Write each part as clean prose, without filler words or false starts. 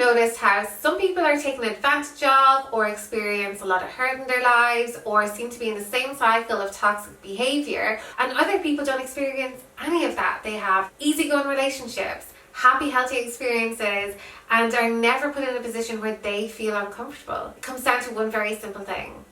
noticed how some people are taken advantage of or experience a lot of hurt in their lives or seem to be in the same cycle of toxic behavior, and other people don't experience any of that. They have easygoing relationships, happy, healthy experiences, and are never put in a position where they feel uncomfortable. It comes down to one very simple thing: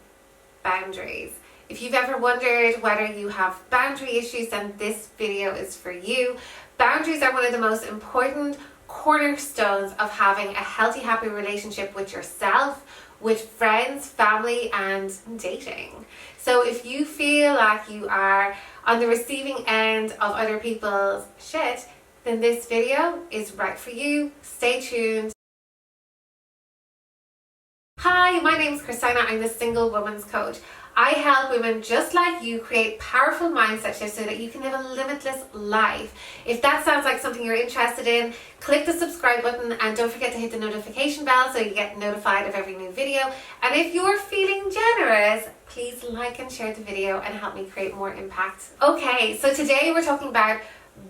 boundaries. If you've ever wondered whether you have boundary issues, then this video is for you. Boundaries are one of the most important cornerstones of having a healthy, happy relationship with yourself, with friends, family, and dating. So if you feel like you are on the receiving end of other people's shit, then this video is right for you. Stay tuned. Hi, my name is Christina. I'm the Single Woman's Coach. I help women just like you create powerful mindset shifts so that you can live a limitless life. If that sounds like something you're interested in, click the subscribe button and don't forget to hit the notification bell so you get notified of every new video. And if you're feeling generous, please like and share the video and help me create more impact. Okay, so today we're talking about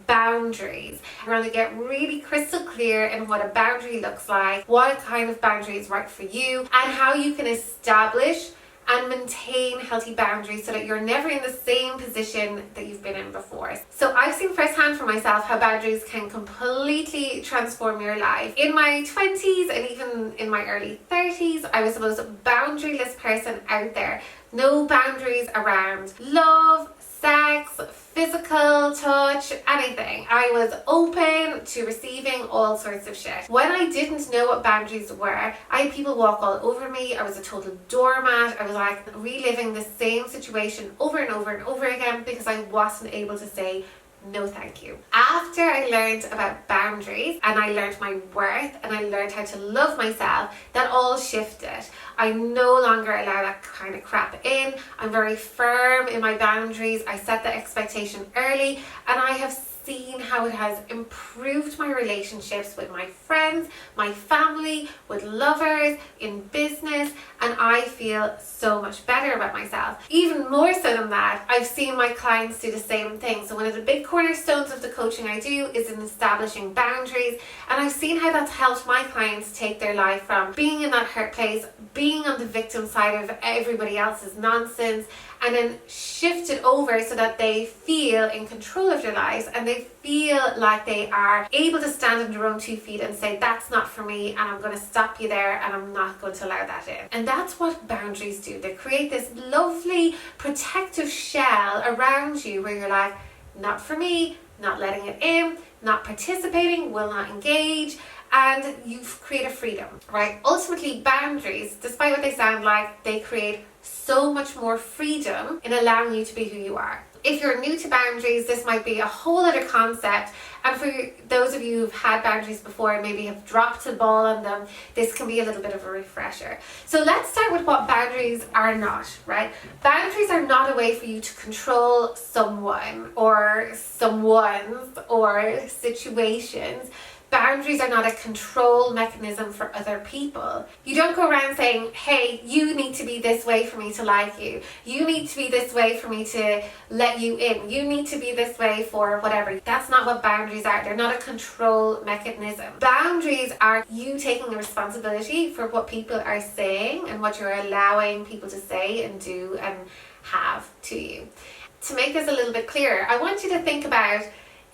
boundaries. We're going to get really crystal clear in what a boundary looks like, what kind of boundary is right for you, and how you can establish and maintain healthy boundaries so that you're never in the same position that you've been in before. So I've seen firsthand for myself how boundaries can completely transform your life. In my 20s and even in my early 30s, I was the most boundaryless person out there. No boundaries around love, sex, physical touch, anything. I was open to receiving all sorts of shit. When I didn't know what boundaries were, I had people walk all over me. I was a total doormat. I was like reliving the same situation over and over and over again because I wasn't able to say no thank you. After I learned about boundaries and I learned my worth and I learned how to love myself, that all shifted. I no longer allow that kind of crap in. I'm very firm in my boundaries. I set the expectation early, and I have seen how it has improved my relationships with my friends, my family, with lovers, in business, and I feel so much better about myself. Even more so than that, I've seen my clients do the same thing. So one of the big cornerstones of the coaching I do is in establishing boundaries, and I've seen how that's helped my clients take their life from being in that hurt place, being on the victim side of everybody else's nonsense, and then shift it over so that they feel in control of their lives and they feel like they are able to stand on their own 2 feet and say, that's not for me, and I'm going to stop you there and I'm not going to allow that in. And that's what boundaries do. They create this lovely protective shell around you where you're like, not for me, not letting it in, not participating, will not engage, and you create a freedom, right? Ultimately, boundaries, despite what they sound like, they create so much more freedom in allowing you to be who you are. If you're new to boundaries, this might be a whole other concept, and for those of you who've had boundaries before and maybe have dropped the ball on them, this can be a little bit of a refresher. So let's start with what boundaries are not, right? Boundaries are not a way for you to control someone or someone's or situations. Boundaries are not a control mechanism for other people. You don't go around saying, hey, you need to be this way for me to like you. You need to be this way for me to let you in. You need to be this way for whatever. That's not what boundaries are. They're not a control mechanism. Boundaries are you taking the responsibility for what people are saying and what you're allowing people to say and do and have to you. To make this a little bit clearer, I want you to think about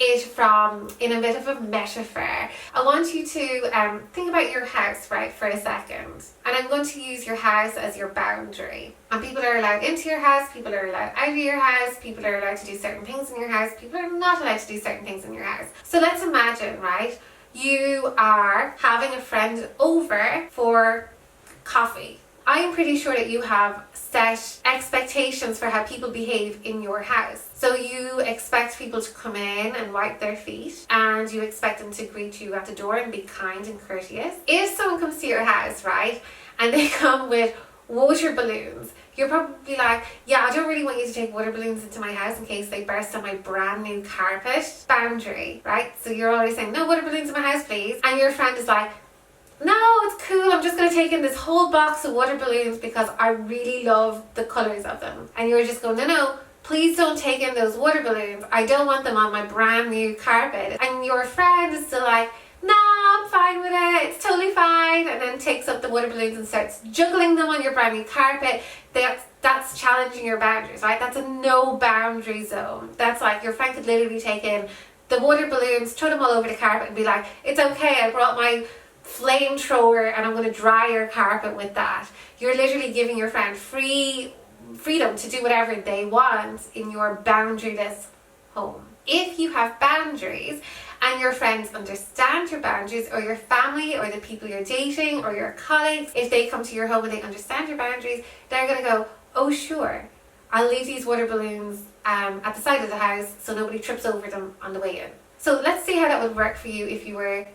it from in a bit of a metaphor. I want you to think about your house, right, for a second, and I'm going to use your house as your boundary. And people are allowed into your house, people are allowed out of your house, people are allowed to do certain things in your house, people are not allowed to do certain things in your house. So let's imagine, right, you are having a friend over for coffee. I am pretty sure that you have set expectations for how people behave in your house. So you expect people to come in and wipe their feet, and you expect them to greet you at the door and be kind and courteous. If someone comes to your house, right, and they come with water balloons, you're probably like, yeah, I don't really want you to take water balloons into my house in case they burst on my brand new carpet. Boundary, right? So you're always saying, no water balloons in my house, please. And your friend is like, no, it's cool, I'm just going to take in this whole box of water balloons because I really love the colours of them. And you're just going, no, please don't take in those water balloons. I don't want them on my brand new carpet. And your friend is still like, nah, I'm I'm fine with it, it's totally fine, and then takes up the water balloons and starts juggling them on your brand new carpet, that's challenging your boundaries, right? That's a no boundary zone. That's like your friend could literally take in the water balloons, throw them all over the carpet and be like, it's okay, I brought my flamethrower and I'm going to dry your carpet with that. You're literally giving your friend freedom to do whatever they want in your boundaryless home. If you have boundaries and your friends understand your boundaries, or your family or the people you're dating or your colleagues, if they come to your home and they understand your boundaries, they're going to go, oh sure, I'll leave these water balloons at the side of the house so nobody trips over them on the way in. So let's see how that would work for you if you were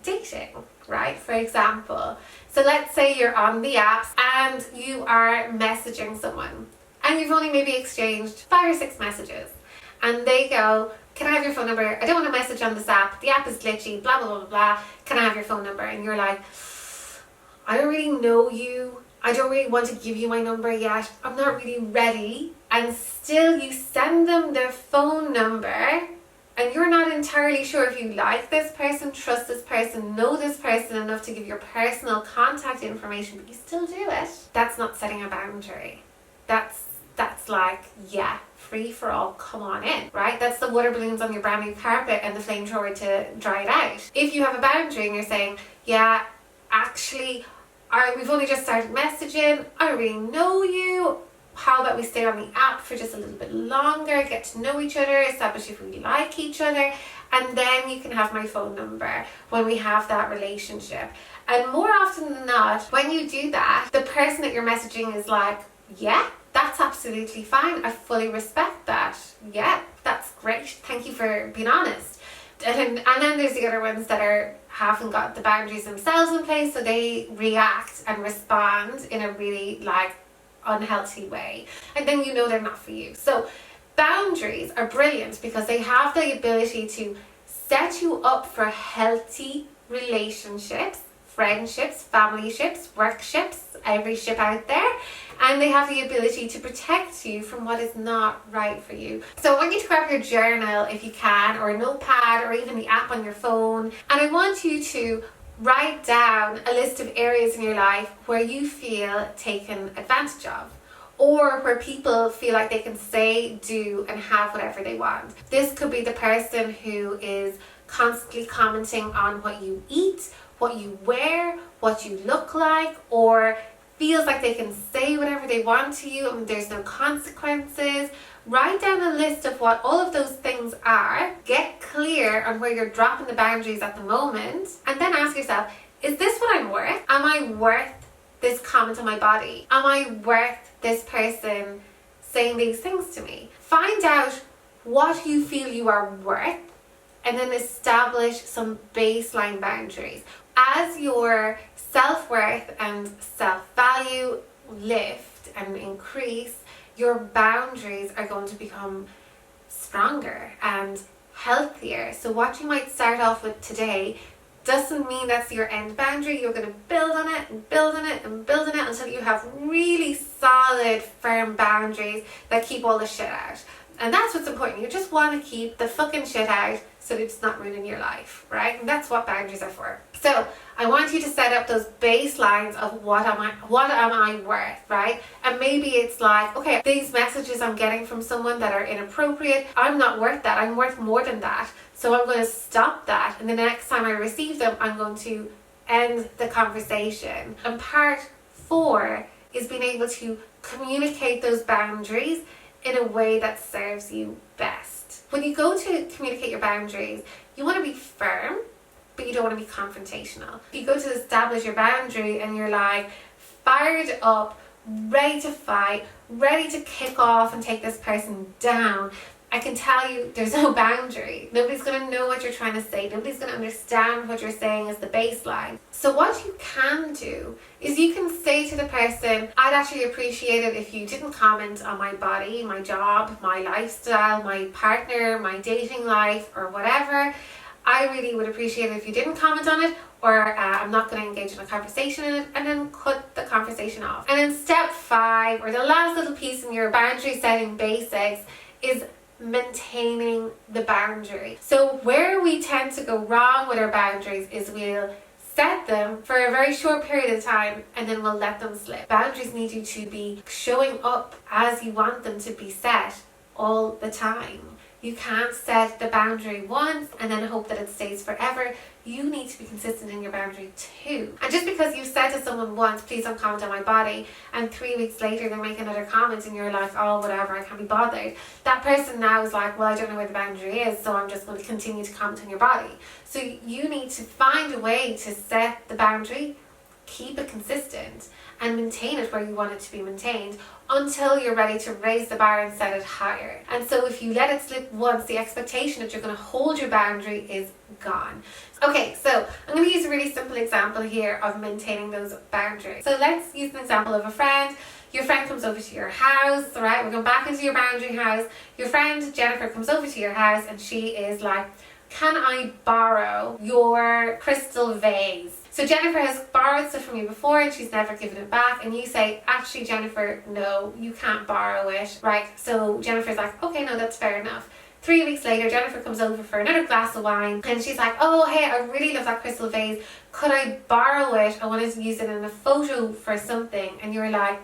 dating, right? For example, so let's say you're on the apps and you are messaging someone and you've only maybe exchanged 5 or 6 messages, and they go, can I have your phone number? I don't want to message on this app. The app is glitchy, blah, blah, blah, blah. Can I have your phone number? And you're like, I don't really know you. I don't really want to give you my number yet. I'm not really ready. And still you send them their phone number, and you're not entirely sure if you like this person, trust this person, know this person enough to give your personal contact information, but you still do it. That's not setting a boundary. That's like, yeah, free for all, come on in, right? That's the water balloons on your brand new carpet and the flamethrower to dry it out. If you have a boundary and you're saying, yeah, actually, we've only just started messaging, I don't really know you, how about we stay on the app for just a little bit longer, get to know each other, establish if we like each other, and then you can have my phone number when we have that relationship. And more often than not, when you do that, the person that you're messaging is like, yeah, that's absolutely fine, I fully respect that, yeah, that's great, thank you for being honest. And then there's the other ones that haven't got the boundaries themselves in place, so they react and respond in a really like unhealthy way, and then you know they're not for you. So boundaries are brilliant because they have the ability to set you up for healthy relationships, friendships, family ships, work ships, every ship out there, and they have the ability to protect you from what is not right for you. So I want you to grab your journal if you can, or a notepad, or even the app on your phone, and I want you to write down a list of areas in your life where you feel taken advantage of, or where people feel like they can say, do, and have whatever they want. This could be the person who is constantly commenting on what you eat, what you wear, what you look like, or feels like they can say whatever they want to you and there's no consequences. Write down a list of what all of those things are, get clear on where you're dropping the boundaries at the moment, and then ask yourself, is this what I'm worth? Am I worth this comment on my body? Am I worth this person saying these things to me? Find out what you feel you are worth, and then establish some baseline boundaries. As your self-worth and self-value lift and increase, your boundaries are going to become stronger and healthier. So what you might start off with today doesn't mean that's your end boundary. You're going to build on it and build on it and build on it until you have really solid, firm boundaries that keep all the shit out. And that's what's important. You just want to keep the fucking shit out so that it's not ruining your life, right? And that's what boundaries are for. So I want you to set up those baselines of what am I worth, right? And maybe it's like, okay, these messages I'm getting from someone that are inappropriate, I'm not worth that. I'm worth more than that. So I'm going to stop that. And the next time I receive them, I'm going to end the conversation. And part 4 is being able to communicate those boundaries in a way that serves you best. When you go to communicate your boundaries, you want to be firm, but you don't want to be confrontational. If you go to establish your boundary and you're like fired up, ready to fight, ready to kick off and take this person down, I can tell you there's no boundary. Nobody's going to know what you're trying to say. Nobody's going to understand what you're saying as the baseline. So what you can do is you can say to the person, I'd actually appreciate it if you didn't comment on my body, my job, my lifestyle, my partner, my dating life, or whatever. I really would appreciate it if you didn't comment on it, or I'm not going to engage in a conversation in it, and then cut the conversation off. And then step 5, or the last little piece in your boundary setting basics, is maintaining the boundary. So where we tend to go wrong with our boundaries is we'll set them for a very short period of time and then we'll let them slip. Boundaries need you to be showing up as you want them to be set all the time. You can't set the boundary once and then hope that it stays forever. You need to be consistent in your boundary too. And just because you said to someone once, please don't comment on my body, and 3 weeks later they make another comment and you're like, oh whatever, I can't be bothered. That person now is like, well, I don't know where the boundary is, so I'm just going to continue to comment on your body. So you need to find a way to set the boundary, keep it consistent, and maintain it where you want it to be maintained until you're ready to raise the bar and set it higher. And so if you let it slip once, the expectation that you're going to hold your boundary is gone. Okay, so I'm going to use a really simple example here of maintaining those boundaries. So let's use an example of a friend. Your friend comes over to your house, all right? We're going back into your boundary house. Your friend Jennifer comes over to your house and she is like, can I borrow your crystal vase? So Jennifer has borrowed stuff from you before and she's never given it back, and you say, actually Jennifer, no, you can't borrow it, right? So Jennifer's like, okay, no, that's fair enough. 3 weeks later, Jennifer comes over for another glass of wine and she's like, oh hey, I really love that crystal vase, could I borrow it? I wanted to use it in a photo for something. And you're like,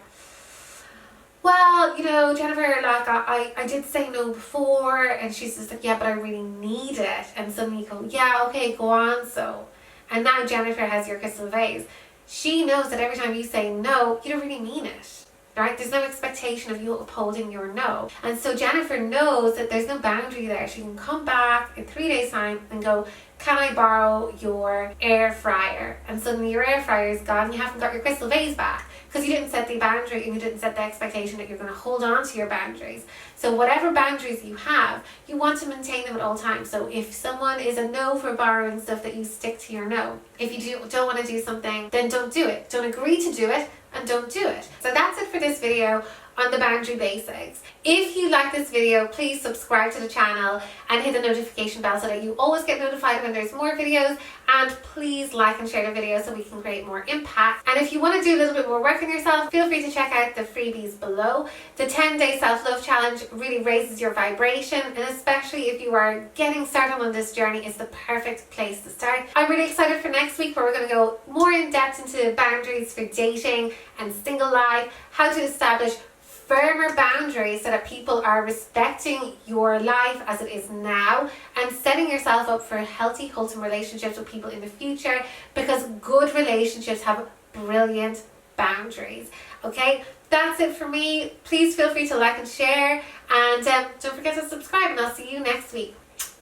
well, you know, Jennifer, like I did say no before. And she's just like, yeah, but I really need it. And suddenly you go, yeah, okay, go on. So, and now Jennifer has your crystal vase. She knows that every time you say no, you don't really mean it, right? There's no expectation of you upholding your no. And so Jennifer knows that there's no boundary there. She can come back in 3 days time and go, can I borrow your air fryer? And suddenly your air fryer is gone and you haven't got your crystal vase back because you didn't set the boundary and you didn't set the expectation that you're going to hold on to your boundaries. So whatever boundaries you have, you want to maintain them at all times. So if someone is a no for borrowing stuff, that you stick to your no. If you don't want to do something, then don't do it. Don't agree to do it and don't do it. So that's it for this video on the boundary basics. If you like this video, please subscribe to the channel and hit the notification bell so that you always get notified when there's more videos, and please like and share the video so we can create more impact. And if you want to do a little bit more work on yourself, feel free to check out the freebies below. The 10-day self-love challenge really raises your vibration, and especially if you are getting started on this journey, it's the perfect place to start. I'm really excited for next week where we're going to go more in depth into boundaries for dating and single life, how to establish firmer boundaries so that people are respecting your life as it is now and setting yourself up for healthy, wholesome relationships with people in the future, because good relationships have brilliant boundaries. Okay, that's it for me. Please feel free to like and share, and don't forget to subscribe, and I'll see you next week.